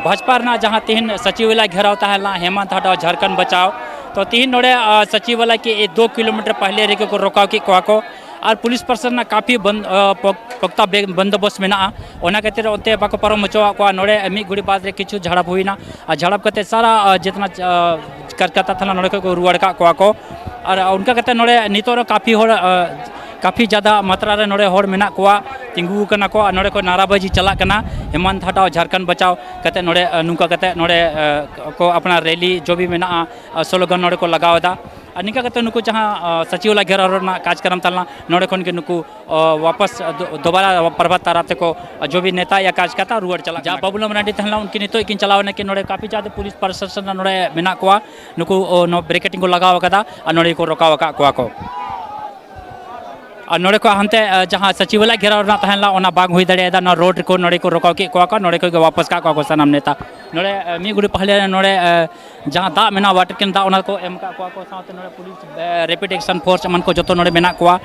भाजपा जहाँ तीन सचिवालय घेराव तहला हेमंत हटाओ झारखंड बचाओ तो तीन नोड़े सचिवालय के 2 किलोमीटर पहले रेके को रोकाव की को और पुलिस प्रशासन काफ़ी पुख्ता बंदोबस्त में खातिर उनते बाको पारम हचुआ को नोड़े मिड घड़ी बाद किछु झड़प हुईना और झड़प करते सारा जितना करकता था नोड़े को रुआड़ का को और उनका कहते नोड़े नितो काफ़ी ज़्यादा मात्रा रे नोड़े होड़ मेना कोआ तिंगू कना को नोड़े को नाराबाजी चला कना हेमंत हटाओ झारखंड बचाओ कहते नोड़े नुका कहते नोड़े को अपना रैली जो भी मेना स्लोगन नोड़े को लगावदा और निका कहते नुकु जहाँ सचिवालय घेराव कार्यक्रम तलना नोड़े खन के नुकु वापस दोबारा प्रभात ताराते को जो भी नेता या कार्यकर्ता रुआड़ चला जहाँ बाबूलाल मरांडी तहला उनकी नितो किन चलावने के नोड़े काफ़ी ज़्यादा पुलिस प्रशासन नोड़े मेना कोआ नुकु ब्रेकेटिंग को लगाव कदा और नोड़े को रोकाव को और नोड़े को हंते जहाँ सचिवालय घेराव तहला बाग हुई दाड़ा ना रोड को नोड़े को रोकाव के को नोड़े को वापस का सानाम नेता नोड़े मी गुड़ी पहले नोड़े जहाँ दा मेना वाटर कैन दा को एम का को साथे नोड़े पुलिस रैपिड एक्शन फोर्स मन को जो नोड़े मेना को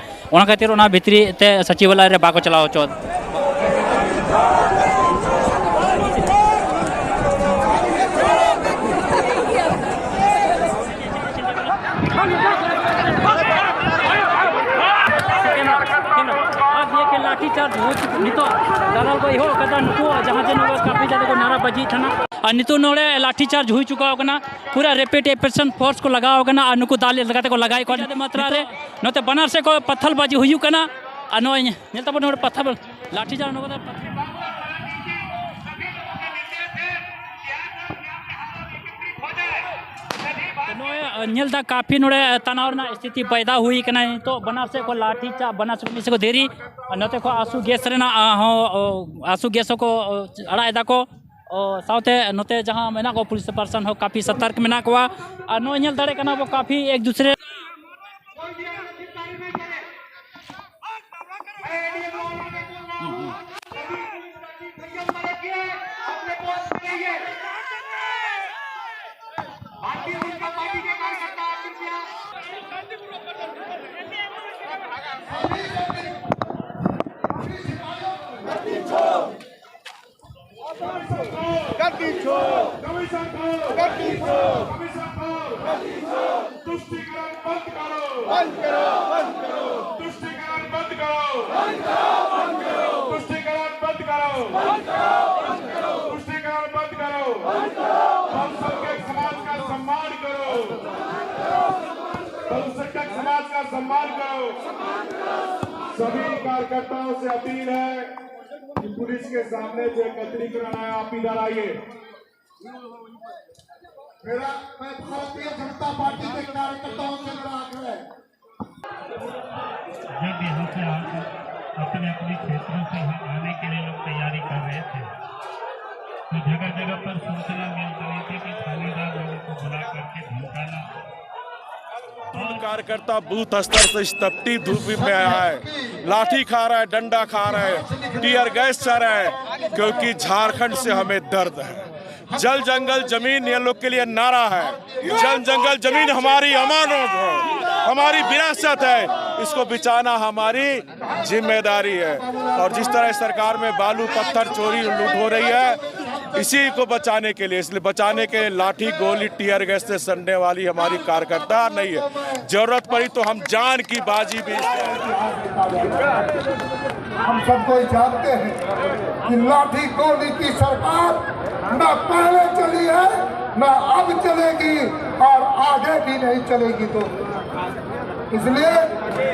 खातिर भितरी ते सचिवालय रे बाको चलाव चो लाठीचार्ज हो नितो दालाल को हो कदा नुको जहां जे नुको काफी ज्यादा को नाराबाजी थाना और नितो नोड़े लाठीचार्ज हो चुका होगना पूरा रैपिड एक्शन फोर्स को लगाओ होगना और नुको दाल लगाते को लगाई को मात्रा रे नते बनार से को पत्थलबाजी हुई कना और नो नेता बन पत्थर लाठीचार्ज नो नलदा काफ़ी नोड़े तनाव स्थिति पैदा हुई कना तो बनार से को लाठी चा बनार से को देरी नते को आंसू गैस आंसू गैस को अड़ादा को साथे नते जहाँ मेना को पुलिस प्रशासन हो काफ़ी सतर्क मेना को नो नल दाड़े कना वो काफ़ी एक दूसरे सम्मान करो। सभी कार्यकर्ताओं से अपील है कि पुलिस के सामने जो एकत्रीकरण है आप इधर आइए। मैं भारतीय जनता पार्टी के कार्यकर्ताओं से मेरा आग्रह है जब यहाँ से अपने अपने क्षेत्रों से आने के लिए लोग तैयारी कर रहे थे तो जगह जगह पर सूचना मिल रही थी कि थानेदार लोगों को बुला करके धमकाना कार्यकर्ता बूथ स्तर से इस तपती धूप में आया है, लाठी खा रहा है, डंडा खा रहा है, टीयर गैस चल रहा है, क्योंकि झारखंड से हमें दर्द है। जल जंगल जमीन ये लोग के लिए नारा है। जल जंगल जमीन हमारी अमानत है, हमारी विरासत है, इसको बचाना हमारी जिम्मेदारी है। और जिस तरह सरकार में बालू पत्थर चोरी लूट हो रही है, इसी को बचाने के लिए, इसलिए बचाने के लाठी गोली टीयर गैस से सड़ने वाली हमारी कार्यकर्ता नहीं है। जरूरत पड़ी तो हम जान की बाजी भी हम सबको जानते हैं कि लाठी गोली की सरकार न पहले चली है न अब चलेगी और आगे भी नहीं चलेगी। तो इसलिए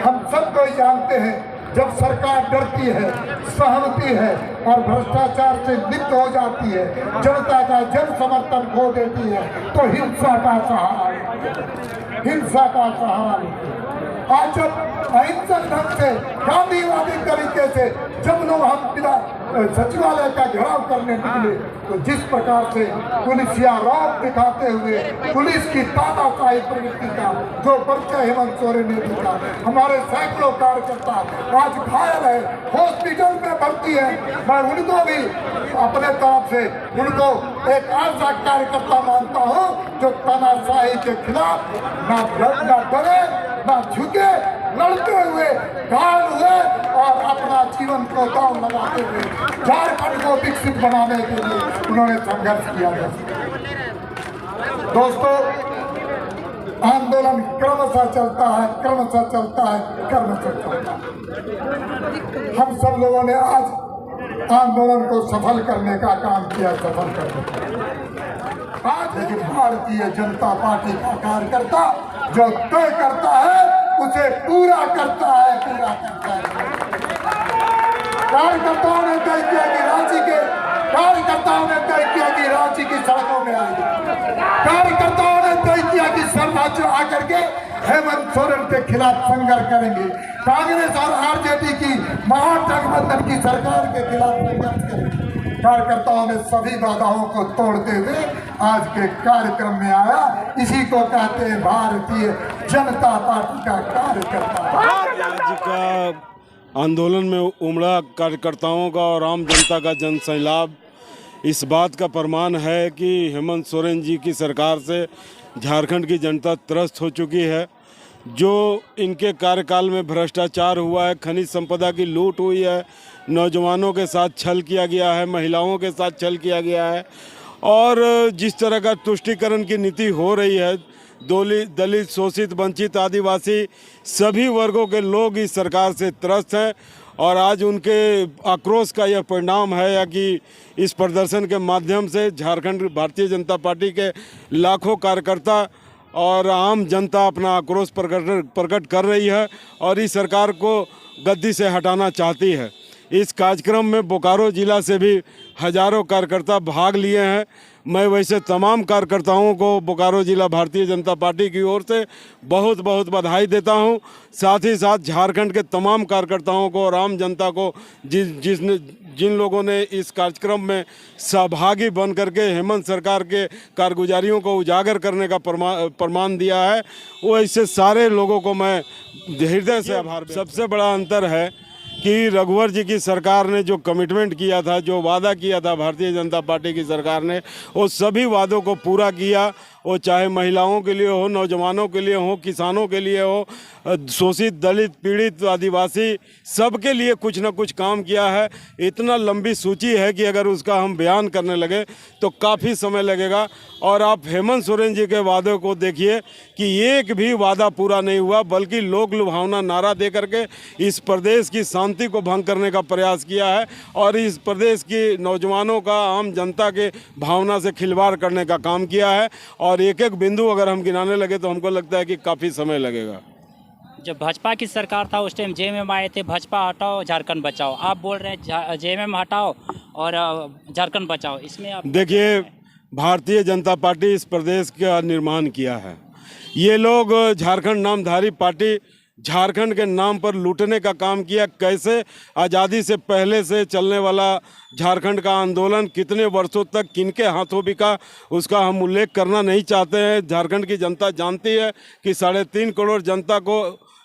हम सबको जानते हैं जब सरकार डरती है, सहमती है और भ्रष्टाचार से लिप्त हो जाती है, जनता का जन समर्थन खो देती है, तो हिंसा का सहारा हिंसा का सहारा लेती है। आज जब अहिंसक ढंग से गांधीवादी तरीके से जब लोग हम सचिवालय का घेराव करने निकले तो जिस प्रकार से पुलिसिया रौब दिखाते हुए पुलिस की तानाशाही प्रवृत्ति का जो परिचय हेमंत सोरेन ने दिया, हमारे सैकड़ों कार्यकर्ता आज घायल है, हॉस्पिटल में भर्ती है। मैं उनको भी अपने तरफ से उनको एक ऐसा कार्यकर्ता मानता हूँ जो तानाशाही के खिलाफ ना डरे ना झुके, लड़ते हुए घायल हुए और अपना जीवन को दांव लगाते हुए झारखंड को विकसित बनाने के लिए उन्होंने संघर्ष किया है। दोस्तों, आंदोलन क्रमशः चलता है, क्रमशः चलता है, क्रमशः चलता है। हम सब लोगों ने आज आंदोलन को सफल करने का काम किया, सफल करने का। आज लेकिन भारतीय जनता पार्टी का कार्यकर्ता जो तय करता है उसे पूरा करता है, पूरा करता है। कार्यकर्ताओं ने तय किया कि रांची की सड़कों में आएंगे। कार्यकर्ताओं ने तय किया कि सर्वोच्च आकर के हेमंत सोरेन के खिलाफ संघर्ष करेंगे। कांग्रेस और आरजेडी की महागठबंधन की सरकार के खिलाफ संघर्ष करेंगे। कार्यकर्ताओं ने सभी बाधाओं को तोड़ते हुए आज के कार्यक्रम में आया। इसी को कहते हैं भारतीय जनता पार्टी का कार्यकर्ता। आज का आंदोलन में उमड़ा कार्यकर्ताओं का और आम जनता का जन सैलाब इस बात का प्रमाण है कि हेमंत सोरेन जी की सरकार से झारखंड की जनता त्रस्त हो चुकी है। जो इनके कार्यकाल में भ्रष्टाचार हुआ है, खनिज संपदा की लूट हुई है, नौजवानों के साथ छल किया गया है, महिलाओं के साथ छल किया गया है और जिस तरह का तुष्टीकरण की नीति हो रही है, दलित, शोषित, वंचित, आदिवासी सभी वर्गों के लोग इस सरकार से त्रस्त हैं और आज उनके आक्रोश का यह परिणाम है या कि इस प्रदर्शन के माध्यम से झारखंड भारतीय जनता पार्टी के लाखों कार्यकर्ता और आम जनता अपना आक्रोश प्रकट कर रही है और इस सरकार को गद्दी से हटाना चाहती है। इस कार्यक्रम में बोकारो जिला से भी हजारों कार्यकर्ता भाग लिए हैं। मैं वैसे तमाम कार्यकर्ताओं को बोकारो जिला भारतीय जनता पार्टी की ओर से बहुत बहुत बधाई देता हूं। साथ ही साथ झारखंड के तमाम कार्यकर्ताओं को और आम जनता को जिन लोगों ने इस कार्यक्रम में सहभागी बन करके हेमंत सरकार के कारगुजारियों को उजागर करने का प्रमाण दिया है, वो ऐसे सारे लोगों को मैं हृदय से आभार। सबसे बड़ा अंतर है कि रघुवर जी की सरकार ने जो कमिटमेंट किया था, जो वादा किया था भारतीय जनता पार्टी की सरकार ने, वो सभी वादों को पूरा किया। वो चाहे महिलाओं के लिए हो, नौजवानों के लिए हो, किसानों के लिए हो, शोषित, दलित, पीड़ित, आदिवासी सबके लिए कुछ न कुछ काम किया है। इतना लंबी सूची है कि अगर उसका हम बयान करने लगे तो काफ़ी समय लगेगा। और आप हेमंत सोरेन जी के वादों को देखिए कि एक भी वादा पूरा नहीं हुआ, बल्कि लोक लुभावना नारा दे करके इस प्रदेश की शांति को भंग करने का प्रयास किया है और इस प्रदेश की नौजवानों का, आम जनता के भावना से खिलवाड़ करने का काम किया है। और एक एक बिंदु अगर हम गिनाने लगे तो हमको लगता है कि काफ़ी समय लगेगा। जब भाजपा की सरकार था उस टाइम जेएमएम आए थे, भाजपा हटाओ झारखंड बचाओ। आप बोल रहे हैं जेएमएम हटाओ और झारखंड बचाओ। इसमें आप देखिए, भारतीय जनता पार्टी इस प्रदेश का निर्माण किया है। ये लोग झारखंड नामधारी पार्टी झारखंड के नाम पर लूटने का काम किया। कैसे आज़ादी से पहले से चलने वाला झारखंड का आंदोलन कितने वर्षों तक किनके हाथों बिका, उसका हम उल्लेख करना नहीं चाहते हैं। झारखंड की जनता जानती है कि 3.5 करोड़ जनता को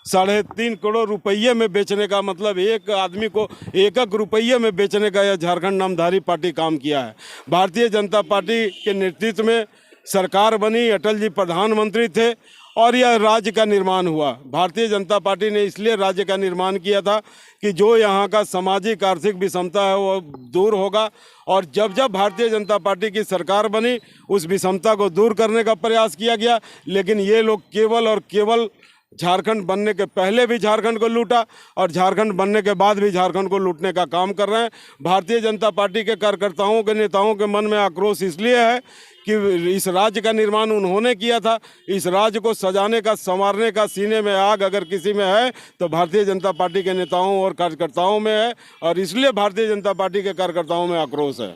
3.5 करोड़ रुपये में बेचने का, मतलब एक आदमी को 1 रुपये में बेचने का यह झारखंड नामधारी पार्टी काम किया है। भारतीय जनता पार्टी के नेतृत्व में सरकार बनी, अटल जी प्रधानमंत्री थे और यह राज्य का निर्माण हुआ। भारतीय जनता पार्टी ने इसलिए राज्य का निर्माण किया था कि जो यहाँ का सामाजिक आर्थिक विषमता है वो दूर होगा। और जब जब भारतीय जनता पार्टी की सरकार बनी उस विषमता को दूर करने का प्रयास किया गया। लेकिन ये लोग केवल और केवल झारखंड बनने के पहले भी झारखंड को लूटा और झारखंड बनने के बाद भी झारखंड को लूटने का काम कर रहे हैं। भारतीय जनता पार्टी के कार्यकर्ताओं के, नेताओं के मन में आक्रोश इसलिए है कि इस राज्य का निर्माण उन्होंने किया था। इस राज्य को सजाने का, संवारने का सीने में आग अगर किसी में है तो भारतीय जनता पार्टी के नेताओं और कार्यकर्ताओं में है और इसलिए भारतीय जनता पार्टी के कार्यकर्ताओं में आक्रोश है।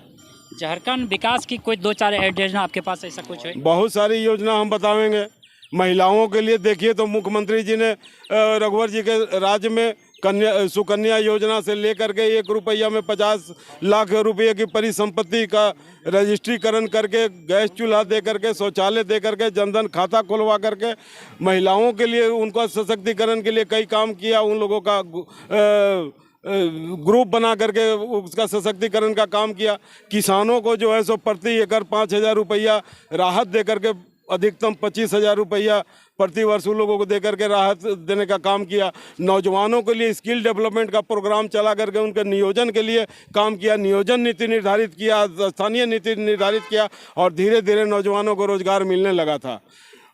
झारखंड विकास की कोई 2-4 योजना आपके पास ऐसा कुछ है? बहुत सारी योजना हम बताएंगे। महिलाओं के लिए देखिए तो मुख्यमंत्री जी ने रघुवर जी के राज्य में सुकन्या योजना से लेकर के 1 रुपया में 50 लाख रुपये की परिसंपत्ति का रजिस्ट्रीकरण करके, गैस चूल्हा दे करके, शौचालय दे करके, जनधन खाता खुलवा करके महिलाओं के लिए उनका सशक्तिकरण के लिए कई काम किया। उन लोगों का ग्रुप बना करके उसका सशक्तिकरण का काम किया। किसानों को जो है सो प्रति एकड़ 5,000 रुपया राहत दे करके अधिकतम 25,000 रुपया प्रति वर्ष उन लोगों को दे करके राहत देने का काम किया। नौजवानों के लिए स्किल डेवलपमेंट का प्रोग्राम चला करके उनके नियोजन के लिए काम किया, नियोजन नीति निर्धारित किया, स्थानीय नीति निर्धारित किया और धीरे धीरे नौजवानों को रोजगार मिलने लगा था।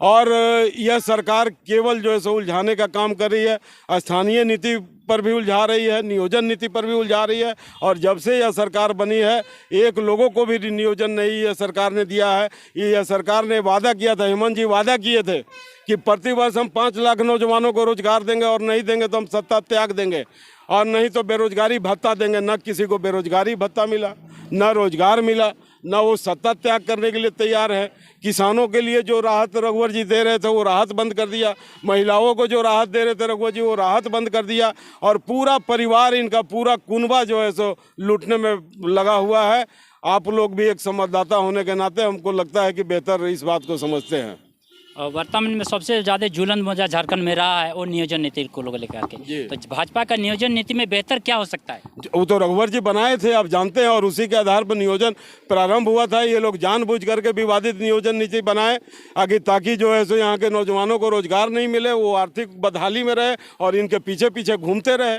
और यह सरकार केवल जो है सो उलझाने का काम कर रही है, स्थानीय नीति पर भी उलझा रही है, नियोजन नीति पर भी उलझा रही है। और जब से यह सरकार बनी है एक लोगों को भी नियोजन नहीं यह सरकार ने दिया है। यह सरकार ने वादा किया था, हेमंत जी वादा किए थे कि प्रतिवर्ष हम 5 लाख नौजवानों को रोजगार देंगे और नहीं देंगे तो हम सत्ता त्याग देंगे और नहीं तो बेरोजगारी भत्ता देंगे। न किसी को बेरोजगारी भत्ता मिला, न रोजगार मिला, न वो सत्ता त्याग करने के लिए तैयार है। किसानों के लिए जो राहत रघुवर जी दे रहे थे वो राहत बंद कर दिया, महिलाओं को जो राहत दे रहे थे रघुवर जी वो राहत बंद कर दिया और पूरा परिवार इनका पूरा कुनबा जो है सो लूटने में लगा हुआ है। आप लोग भी एक संवाददाता होने के नाते हमको लगता है कि बेहतर इस बात को समझते हैं। और वर्तमान में सबसे ज़्यादा जुलन मुझे झारखंड में रहा है वो नियोजन नीति को लेकर के, तो भाजपा का नियोजन नीति में बेहतर क्या हो सकता है? वो तो रघुवर जी बनाए थे, आप जानते हैं, और उसी के आधार पर नियोजन प्रारंभ हुआ था। ये लोग जानबूझ करके विवादित नियोजन नीति बनाए आगे ताकि जो है सो यहाँ के नौजवानों को रोजगार नहीं मिले, वो आर्थिक बदहाली में रहे और इनके पीछे पीछे घूमते रहे।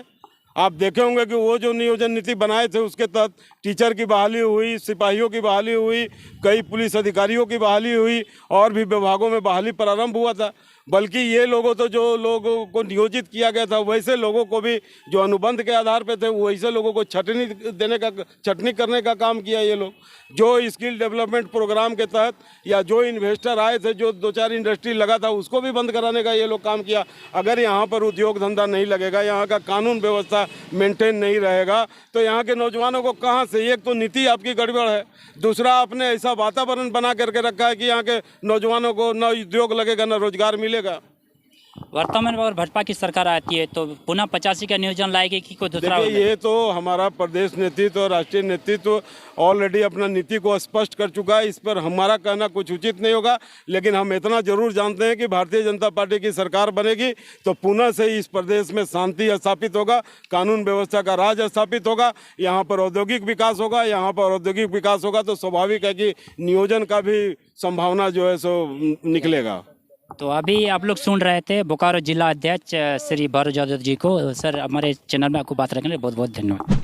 आप देखे होंगे कि वो जो नियोजन नीति बनाए थे उसके तहत टीचर की बहाली हुई, सिपाहियों की बहाली हुई, कई पुलिस अधिकारियों की बहाली हुई और भी विभागों में बहाली प्रारंभ हुआ था। बल्कि ये लोगों तो जो लोगों को नियोजित किया गया था वैसे लोगों को भी जो अनुबंध के आधार पे थे वैसे लोगों को छटनी करने का काम किया। ये लोग जो स्किल डेवलपमेंट प्रोग्राम के तहत या जो इन्वेस्टर आए थे, जो 2-4 इंडस्ट्री लगा था उसको भी बंद कराने का ये लोग काम किया। अगर यहाँ पर उद्योग धंधा नहीं लगेगा, यहाँ का कानून व्यवस्था मेंटेन नहीं रहेगा तो यहाँ के नौजवानों को कहाँ से, एक तो नीति आपकी गड़बड़ है, दूसरा आपने ऐसा वातावरण बना करके रखा है कि यहाँ के नौजवानों को न उद्योग लगेगा न रोजगार मिलेगा। वर्तमान में अगर भाजपा की सरकार आती है तो पुनः 85 का नियोजन लाएगी कि कोई दूसरा? ये तो हमारा प्रदेश नेतृत्व और राष्ट्रीय नेतृत्व ऑलरेडी अपना नीति को स्पष्ट कर चुका है। इस पर हमारा कहना कुछ उचित नहीं होगा, लेकिन हम इतना जरूर जानते हैं कि भारतीय जनता पार्टी की सरकार बनेगी तो पुनः से इस प्रदेश में शांति स्थापित होगा, कानून व्यवस्था का राज स्थापित होगा, यहाँ पर औद्योगिक विकास होगा। यहाँ पर औद्योगिक विकास होगा तो स्वाभाविक है कि नियोजन का भी संभावना जो है सो निकलेगा। तो अभी आप लोग सुन रहे थे बोकारो जिला अध्यक्ष श्री भरत यादव जी को। सर, हमारे चैनल में आपको बात रखने के लिए बहुत बहुत धन्यवाद।